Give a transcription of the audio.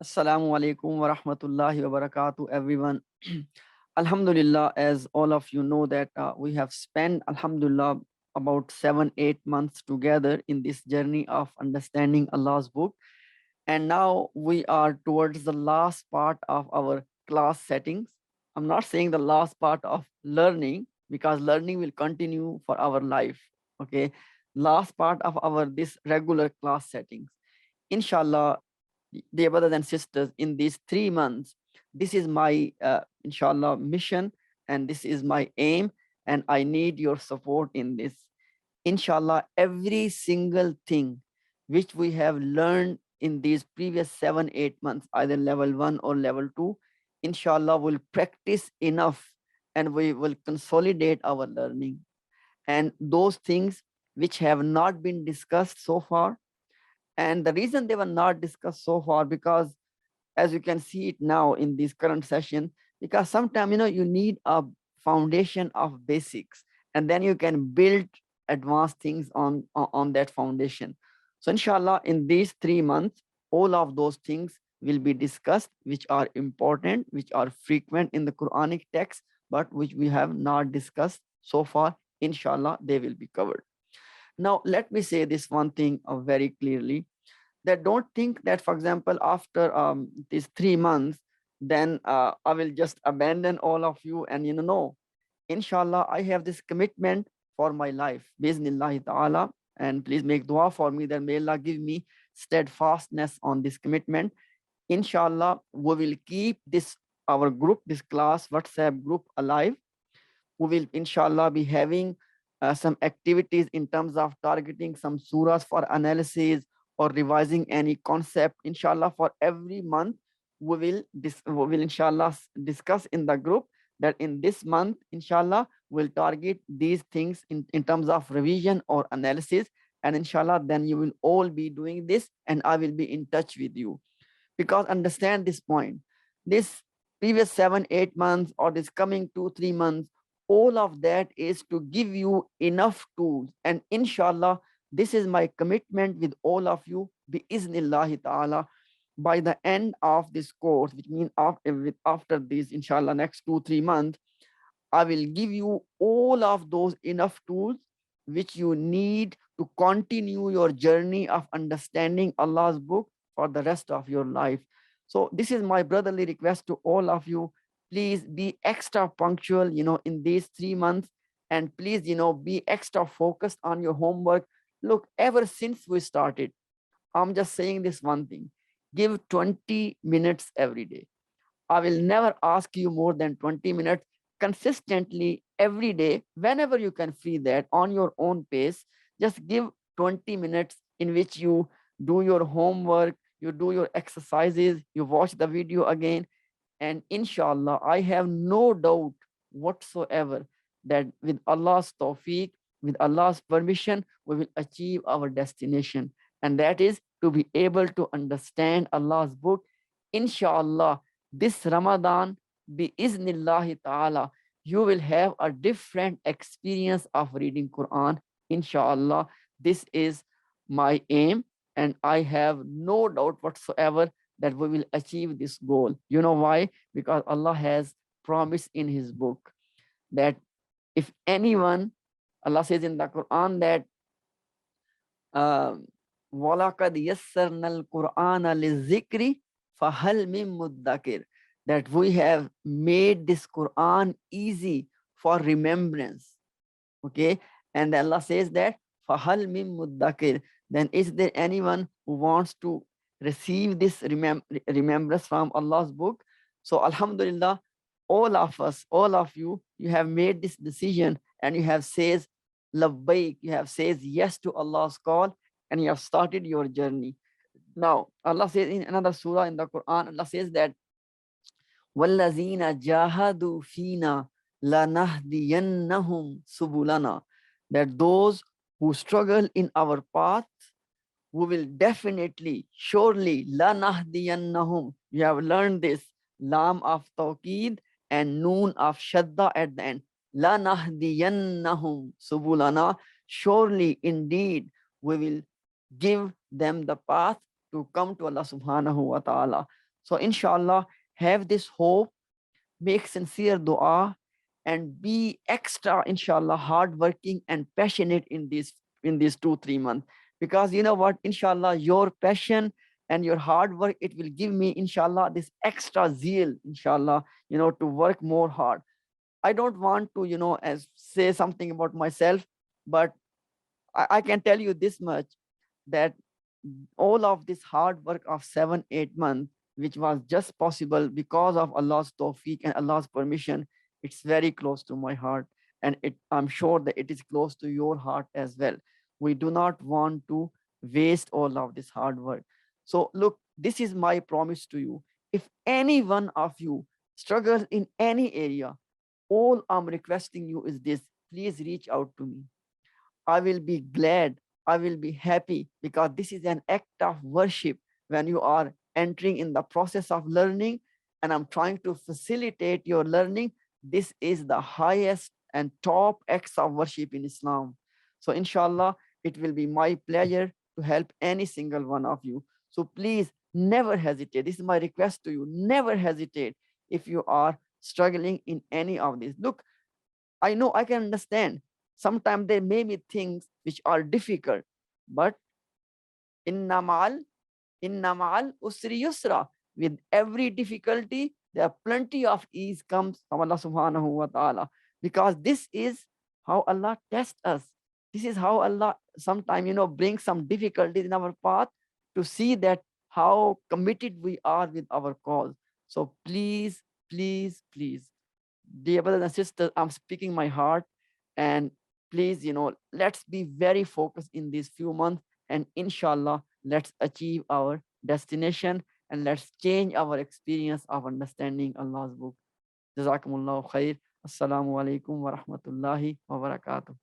Assalamu alaikum wa rahmatullahi wa barakatuh, everyone. Alhamdulillah, as all of you know that we have spent, Alhamdulillah, about 7, 8 months together in this journey of understanding Allah's book. And now we are towards the last part of our class settings. I'm not saying the last part of learning because learning will continue for our life. Okay. Last part of our this regular class settings. Inshallah, dear brothers and sisters, in these 3 months, this is my inshallah mission, and this is my aim, and I need your support in this. Inshallah, every single thing which we have learned in these previous 7, 8 months, either level 1 or level 2, inshallah, will practice enough and we will consolidate our learning. And those things which have not been discussed so far, and the reason they were not discussed so far, because as you can see it now in this current session, because sometimes you need a foundation of basics, and then you can build advanced things on that foundation. So inshallah, in these 3 months, all of those things will be discussed, which are important, which are frequent in the Quranic text, but which we have not discussed so far. Inshallah, they will be covered. Now let me say this one thing very clearly, that don't think that, for example, after these 3 months, then I will just abandon all of you. And no, inshallah, I have this commitment for my life, bismillah ta'ala. And please make dua for me that may Allah give me steadfastness on this commitment. Inshallah, we will keep this, our group, this class WhatsApp group alive. We will inshallah be having some activities in terms of targeting some surahs for analysis or revising any concept. Inshallah, for every month we will inshallah discuss in the group that in this month inshallah we'll target these things in terms of revision or analysis. And inshallah, then you will all be doing this and I will be in touch with you. Because understand this point, this previous 7, 8 months or this coming 2, 3 months, all of that is to give you enough tools. And inshallah, this is my commitment with all of you, biiznillahi ta'ala. By the end of this course, which means after this, inshallah, next 2, 3 months, I will give you all of those enough tools which you need to continue your journey of understanding Allah's book for the rest of your life. So this is my brotherly request to all of you. Please be extra punctual, in these 3 months, and please, be extra focused on your homework. Look, ever since we started, I'm just saying this one thing: give 20 minutes every day. I will never ask you more than 20 minutes consistently every day, whenever you can free that on your own pace. Just give 20 minutes in which you do your homework, you do your exercises, you watch the video again. And inshallah, I have no doubt whatsoever that with Allah's tawfiq, with Allah's permission, we will achieve our destination. And that is to be able to understand Allah's book. Inshallah, this Ramadan, biiznillahi ta'ala, you will have a different experience of reading Quran. Inshallah, this is my aim, and I have no doubt whatsoever that we will achieve this goal. You know why? Because Allah has promised in his book that if anyone, Allah says in the Quran that وَلَقَدْ يَسَّرْنَا الْقُرْآنَ لِلذِّكْرِ فَهَلْ مِن مُدَّكِرٍ, that we have made this Quran easy for remembrance. Okay, and Allah says that فَهَلْ مِن مُدَّكِرٍ, then is there anyone who wants to receive this remembrance from Allah's book? So Alhamdulillah, all of us, all of you, you have made this decision and you have says labbaik, you have says yes to Allah's call, and you have started your journey. Now Allah says in another surah in the Quran, Allah says that وَالَّذِينَ جَاهَدُوا فِينَا لَنَهْدِيَنَّهُمْ سُبُلَنَا, that those who struggle in our path, we will definitely, surely, lanahdiyannahum. You have learned this lam of tawqid and noon of shadda at the end. Lanahdiyannahum subulana. Surely, indeed, we will give them the path to come to Allah subhanahu wa ta'ala. So inshallah, have this hope, make sincere dua, and be extra, inshallah, hardworking and passionate in these 2 3 months. Because you know what, inshallah, your passion and your hard work, it will give me, inshallah, this extra zeal, inshallah, to work more hard. I don't want to, as say something about myself, but I can tell you this much, that all of this hard work of 7 8 months, which was just possible because of Allah's tawfiq and Allah's permission, it's very close to my heart. And I'm sure that it is close to your heart as well. We do not want to waste all of this hard work. So look, this is my promise to you. If any one of you struggles in any area, all I'm requesting you is this: please reach out to me. I will be glad, I will be happy, because this is an act of worship when you are entering in the process of learning and I'm trying to facilitate your learning. This is the highest and top acts of worship in Islam. So, inshallah, it will be my pleasure to help any single one of you. So, please never hesitate. This is my request to you. Never hesitate if you are struggling in any of these. Look, I know, I can understand. Sometimes there may be things which are difficult, but innamal, innamal usri yusra. With every difficulty, there are plenty of ease comes from Allah subhanahu wa ta'ala. Because this is how Allah tests us. This is how Allah sometimes, brings some difficulties in our path to see that how committed we are with our cause. So please, please, please, dear brothers and sisters, I'm speaking my heart. And please, let's be very focused in these few months. And inshallah, let's achieve our destination and let's change our experience of understanding Allah's book. Jazakumullahu khair. Assalamu alaikum wa rahmatullahi wa barakatuh.